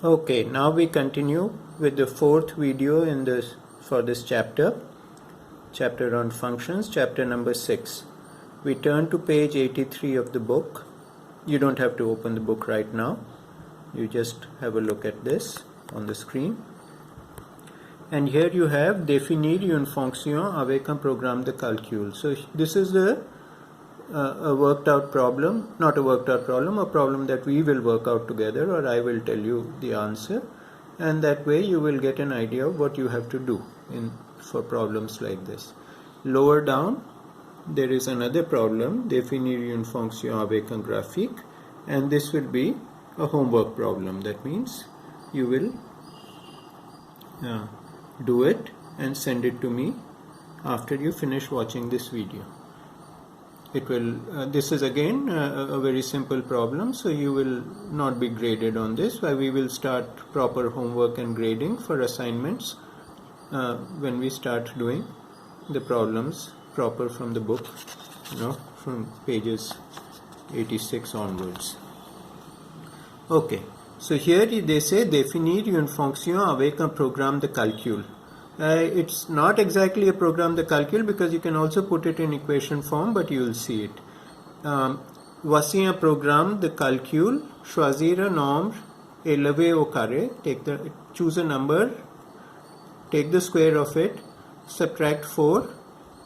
Okay, now we continue with the fourth video in this for this chapter on functions, chapter number 6. We turn to page 83 of the book. You don't have to open the book right now. You just have a look at this on the screen. And here you have définir une fonction avec un programme de calcul. So this is a worked out problem, not a worked out problem, a problem that we will work out together, or I will tell you the answer, and that way you will get an idea of what you have to do for problems like this. Lower down there is another problem, définir une fonction avec un graphique, and this will be a homework problem. That means you will do it and send it to me after you finish watching this video. It will. This is again a very simple problem, so you will not be graded on this. We will start proper homework and grading for assignments when we start doing the problems proper from the book, from pages 86 onwards. Okay, so here they say définir une fonction avec un programme de calcul. It's not exactly a programme de calcul because you can also put it in equation form, but you will see it. Voici un programme de calcul. Choisir un nombre élevé au carré. Choose a number. Take the square of it. Subtract 4.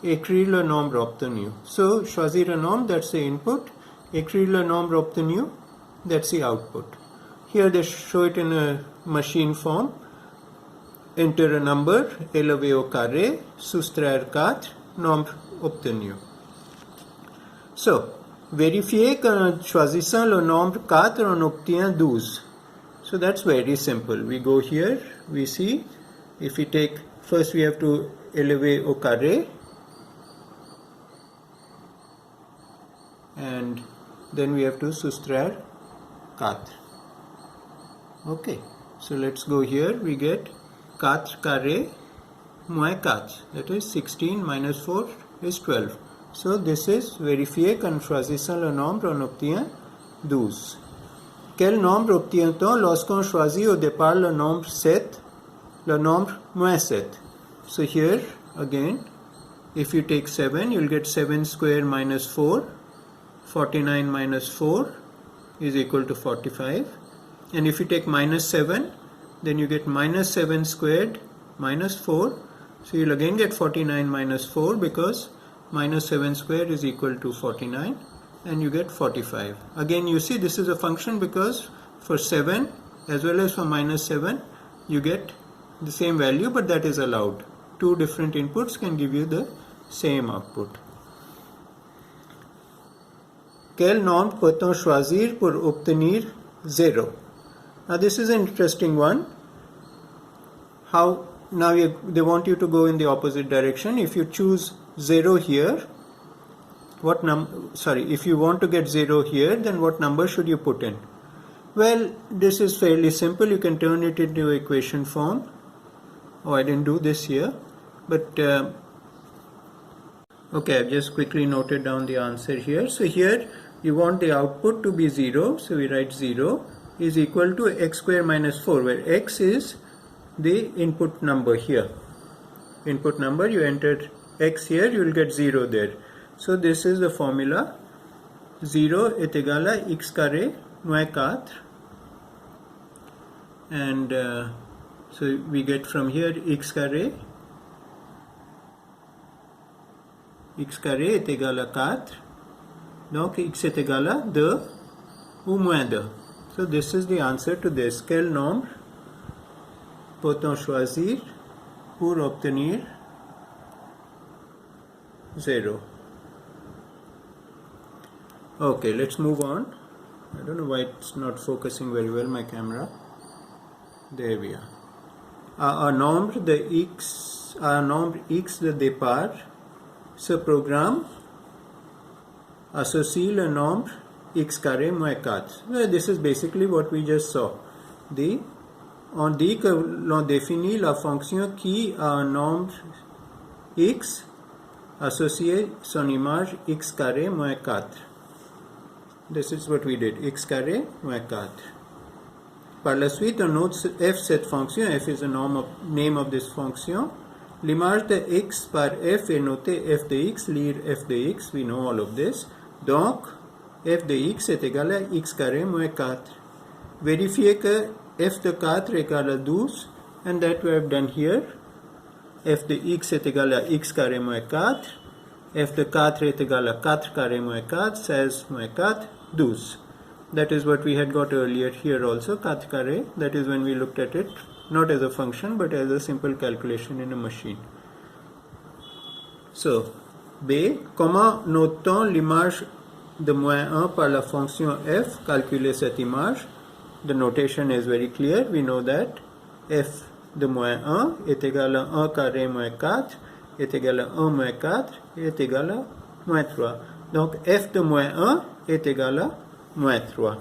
Écrire le nombre obtenu. So choisir un nombre, that's the input. Écrire le nombre obtenu, that's the output. Here they show it in a machine form. Enter a number, élevé au carré, soustraire 4, nombre obtenu. So, vérifiez qu'en choisissant le nombre 4, on obtient 12. So that's very simple. We go here, we see, if we take, first we have to élever au carré, and then we have to soustraire 4. Okay, so let's go here, we get 4 carré moins 4, that is 16 minus 4 is 12. So this is vérifier qu'en choisissant le nombre on obtient 12. Quel nombre obtient-on lorsqu'on choisit au départ le nombre 7, le nombre moins 7? So here again, if you take 7, you will get 7 square minus 4, 49 minus 4 is equal to 45, and if you take minus 7, then you get minus 7 squared minus 4. So you'll again get 49 minus 4 because minus 7 squared is equal to 49, and you get 45. Again you see this is a function because for 7 as well as for minus 7 you get the same value, but that is allowed. Two different inputs can give you the same output. Quel nombre peut-on choisir pour obtenir 0? Now this is an interesting one. How now they want you to go in the opposite direction. If you choose 0 here, if you want to get 0 here, then what number should you put in? Well, this is fairly simple. You can turn it into equation form. Oh, I didn't do this here, but okay, I've just quickly noted down the answer here. So here you want the output to be 0, so we write 0 is equal to x square minus 4, where x is the input number here. Input number, you enter x here, you will get 0 there. So this is the formula. 0 est égal à x carré moins 4, and so we get from here x carré est égal à 4, donc x est égal à 2 ou moins 2. So this is the answer to this. Quel nombre peut-on choisir pour obtenir 0? Okay, let's move on. I don't know why it's not focusing very well, my camera. There we are. Un nombre x de départ, ce programme associe le nombre x carré moins 4. Well, this is basically what we just saw. On dit que l'on définit la fonction qui a un nombre x associé son image x carré moins 4. This is what we did, x carré moins 4. Par la suite, on note f cette fonction, f is the name of this fonction. L'image de x par f est notée f de x, lire f de x, we know all of this. Donc, f de x est égal à x carré moins 4. Vérifiez que f de 4 est égal à 12, and that we have done here. F de x est égal à x carré moins 4. F de 4 est égal à 4 carré moins 4, 16 moins 4, 12. That is what we had got earlier here also, 4 carré. That is when we looked at it, not as a function, but as a simple calculation in a machine. So, B. Comment note-t-on l'image de moins 1 par la fonction f? Calculer cette image. The notation is very clear. We know that f de moins 1 est égal à 1 carré moins 4 est égal à 1 moins 4 est égal à moins 3. Donc f de moins 1 est égal à moins 3.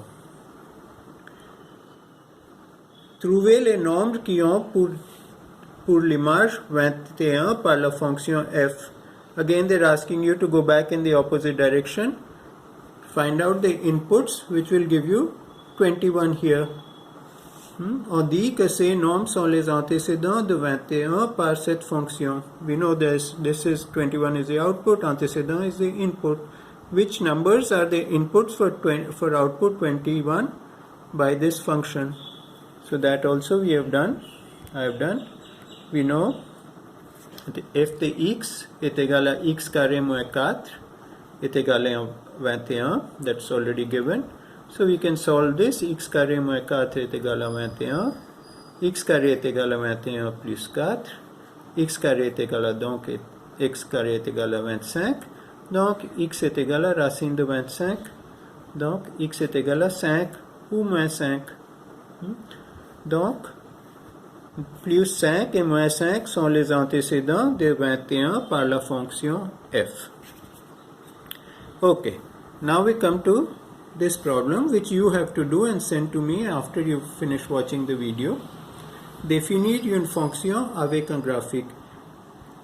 Trouvez les nombres qui ont pour l'image 21 par la fonction f. Again they're asking you to go back in the opposite direction. Find out the inputs which will give you 21 here. On dit que ces nombres sont les antécédents de 21 par cette fonction. We know this is 21 is the output, antécédent is the input. Which numbers are the inputs for output 21 by this function? So that also we have done. I have done. We know that f de x est égal à x carré moins 4 est égal à 21. That's already given. So we can solve this. X carré moins 4 est égal à 21. X carré est égal à 21 plus 4. X carré est égal à donc x carré est égal à 25. Donc x est égal à racine de 25. Donc x est égal à 5 ou moins 5. Donc plus 5 et moins 5 sont les antécédents de 21 par la fonction f. Okay, now we come to this problem which you have to do and send to me after you finish watching the video. Définir une fonction avec un graphique.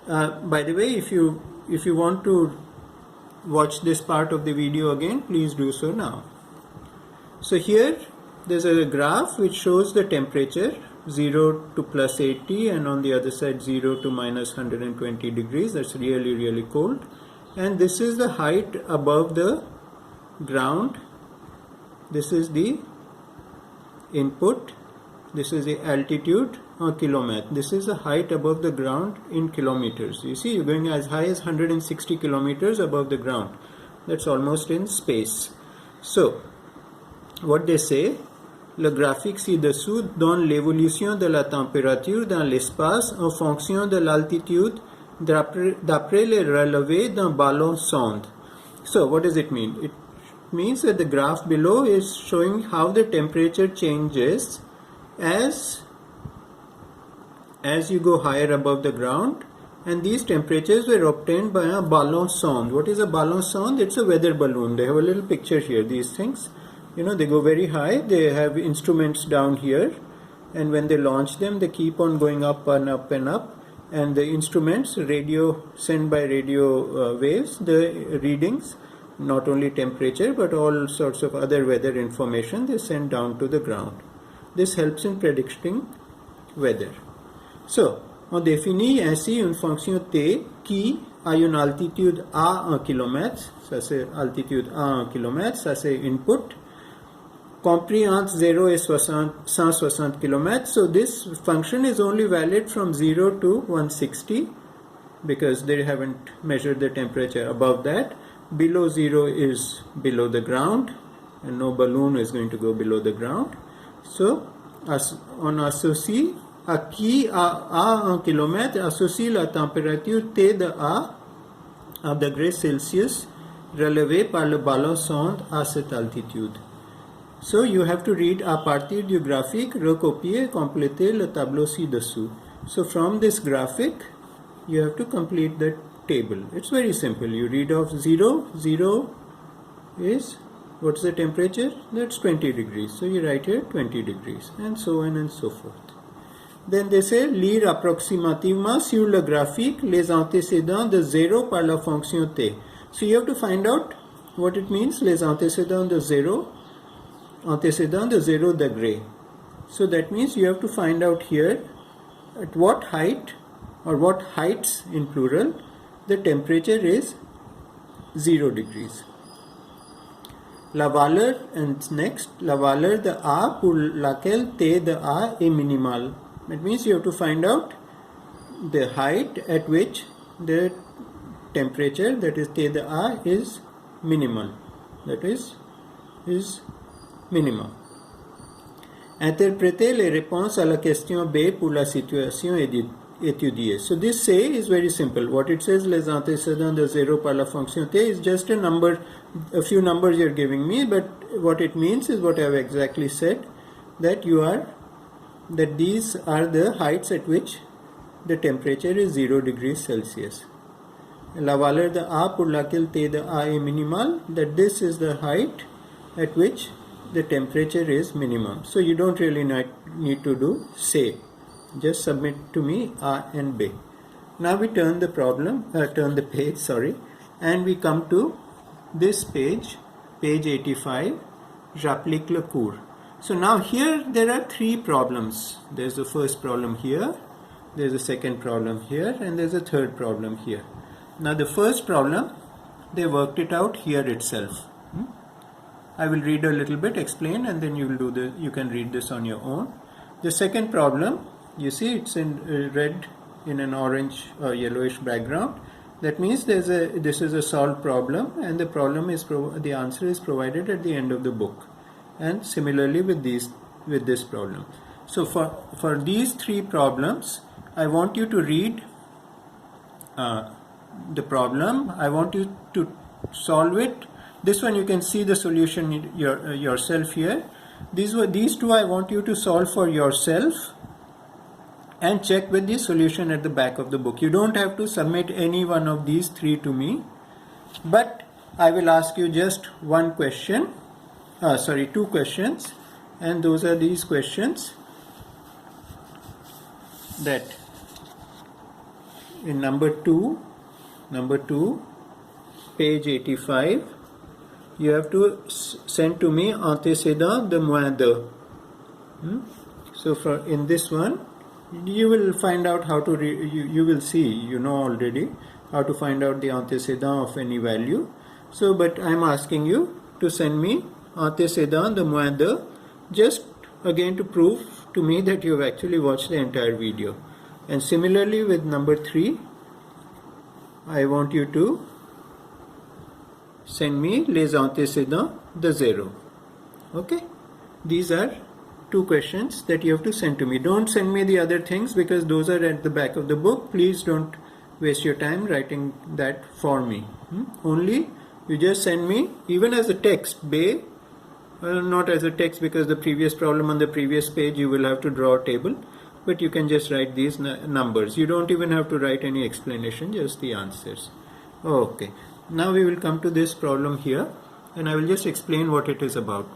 By the way, if you want to watch this part of the video again, please do so now. So here there's a graph which shows the temperature 0 to plus 80 and on the other side 0 to minus 120 degrees. That's really cold. And this is the height above the ground. This is the input. This is the altitude en kilomètres. This is the height above the ground in kilometers. You see, you're going as high as 160 kilometers above the ground. That's almost in space. So, what they say, le graphique ci-dessous donne l'évolution de la température dans l'espace en fonction de l'altitude d'après les relevés d'un ballon sonde. So, what does it mean? It means that the graph below is showing how the temperature changes as you go higher above the ground, and these temperatures were obtained by a ballon sonde. What is a ballon sonde? It's a weather balloon. They have a little picture here. These things, you know, they go very high. They have instruments down here, and when they launch them, they keep on going up and up and up. And the instruments send by radio waves the readings, not only temperature but all sorts of other weather information they send down to the ground. This helps in predicting weather. So, on définit ainsi une fonction t qui a une altitude a en kilomètres, ça c'est altitude a en kilomètres, ça c'est input, compris entre 0 et 160 km. So this function is only valid from 0 to 160 because they haven't measured the temperature above that. Below 0 is below the ground, and no balloon is going to go below the ground. So on associe à qui a en kilomètre associe la température T de A à degrés Celsius relevée par le ballon sonde à cette altitude. So you have to read à partir du graphique, recopier, compléter le tableau ci-dessous. So from this graphic, you have to complete the table. It's very simple. You read off 0. 0 is, what's the temperature? That's 20 degrees. So you write here 20 degrees, and so on and so forth. Then they say, lire approximativement sur le graphique les antécédents de 0 par la fonction t. So you have to find out what it means, les antécédents de 0. Antécédent de 0 degré. So that means you have to find out here at what height or what heights in plural the temperature is 0 degrees. La valeur, and next, la valeur de A pour laquelle T de A est minimal. That means you have to find out the height at which the temperature, that is T de A, is minimal. That is minimum. Interpréter les réponses à la question B pour la situation étudiée. So this say is very simple. What it says, les antécédents de 0 par la fonction T, is just a number, a few numbers you're giving me, but what it means is what I have exactly said, that these are the heights at which the temperature is 0 degrees Celsius. La valeur de A pour laquelle T de A est minimal, that this is the height at which the temperature is minimum. So you don't really need to do say. Just submit to me A and B. Now we turn the page, and we come to this page 85, J'applique le cours. So now here there are three problems. There's the first problem here, there's a second problem here, and there's a third problem here. Now the first problem, they worked it out here itself. I will read a little bit, explain, and then you can read this on your own. The second problem, you see it's in red in an orange or yellowish background. That means this is a solved problem, and the answer is provided at the end of the book. And similarly with this problem. So for these three problems, I want you to read the problem. I want you to solve it. This one you can see the solution yourself here. These two I want you to solve for yourself and check with the solution at the back of the book. You don't have to submit any one of these three to me, but I will ask you just two questions, and those are these questions, that in number 2, page 85, you have to send to me antécédent de moins deux. So in this one, you will find out how to you will see, you know already how to find out the antécédent of any value. So but I am asking you to send me antécédent de moins deux, just again to prove to me that you have actually watched the entire video. And similarly with number 3, I want you to send me les antécédents de 0. Okay, these are two questions that you have to send to me. Don't send me the other things because those are at the back of the book. Please don't waste your time writing that for me. Only you just send me, even as a text, not as a text, because the previous problem on the previous page you will have to draw a table, but you can just write these numbers. You don't even have to write any explanation, just the answers. Okay, now we will come to this problem here, and I will just explain what it is about.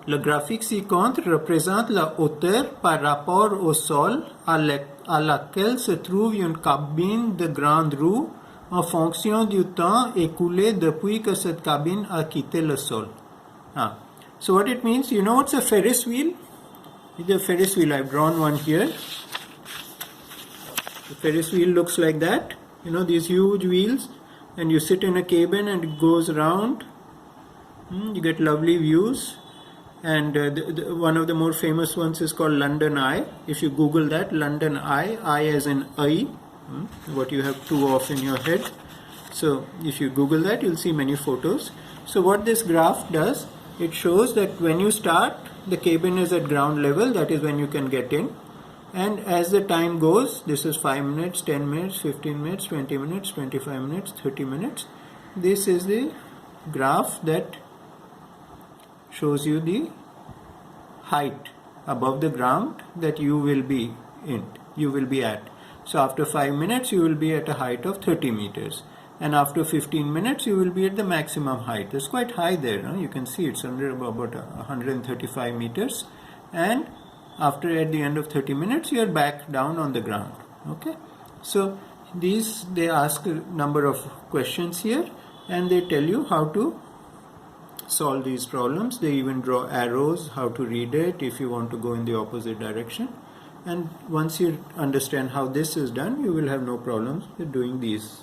Le graphique ci-contre représente la hauteur par rapport au sol à laquelle se trouve une cabine de grande roue en fonction du temps écoulé depuis que cette cabine a quitté le sol. So what it means, you know what's a Ferris wheel? The Ferris wheel, I've drawn one here. The Ferris wheel looks like that. You know, these huge wheels, and you sit in a cabin and it goes around. You get lovely views. And one of the more famous ones is called London Eye. If you Google that, London Eye, eye as in eye, what you have two of in your head. So if you Google that, you'll see many photos. So what this graph does, it shows that when you start, the cabin is at ground level, that is when you can get in. And as the time goes, this is 5 minutes, 10 minutes, 15 minutes, 20 minutes, 25 minutes, 30 minutes. This is the graph that shows you the height above the ground that you will be at. So after 5 minutes you will be at a height of 30 meters, and after 15 minutes you will be at the maximum height. It's quite high there, you can see it's under about 135 meters, and at the end of 30 minutes you are back down on the ground. Okay, so they ask a number of questions here, and they tell you how to solve these problems. They even draw arrows how to read it if you want to go in the opposite direction. And once you understand how this is done, you will have no problems with doing these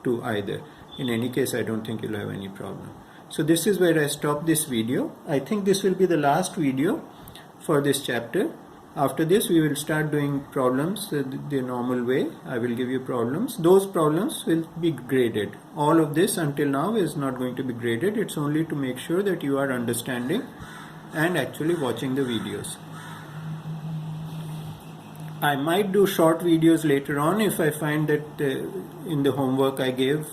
two either. In any case, I don't think you'll have any problem. So this is where I stop this video. I think this will be the last video for this chapter. After this, we will start doing problems the normal way. I will give you problems. Those problems will be graded. All of this until now is not going to be graded. It's only to make sure that you are understanding and actually watching the videos. I might do short videos later on if I find that in the homework I gave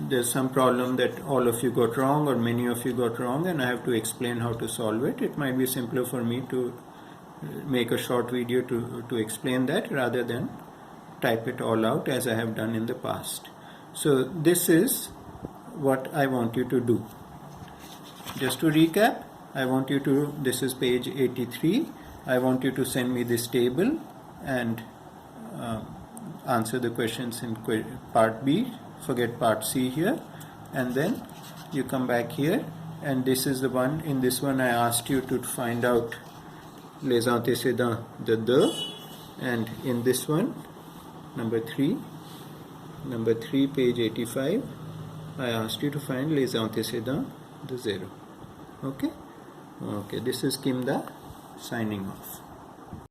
there's some problem that all of you got wrong or many of you got wrong, and I have to explain how to solve it. It might be simpler for me to make a short video to explain that rather than type it all out as I have done in the past. So this is what I want you to do. Just to recap, I want you to, this is page 83, I want you to send me this table and answer the questions in part B, forget part C here, and then you come back here, and this is the one. In this one I asked you to find out les antécédents de, and in this one, number 3, page 85, I asked you to find les antécédents de 0. Okay, this is Kim Da signing off.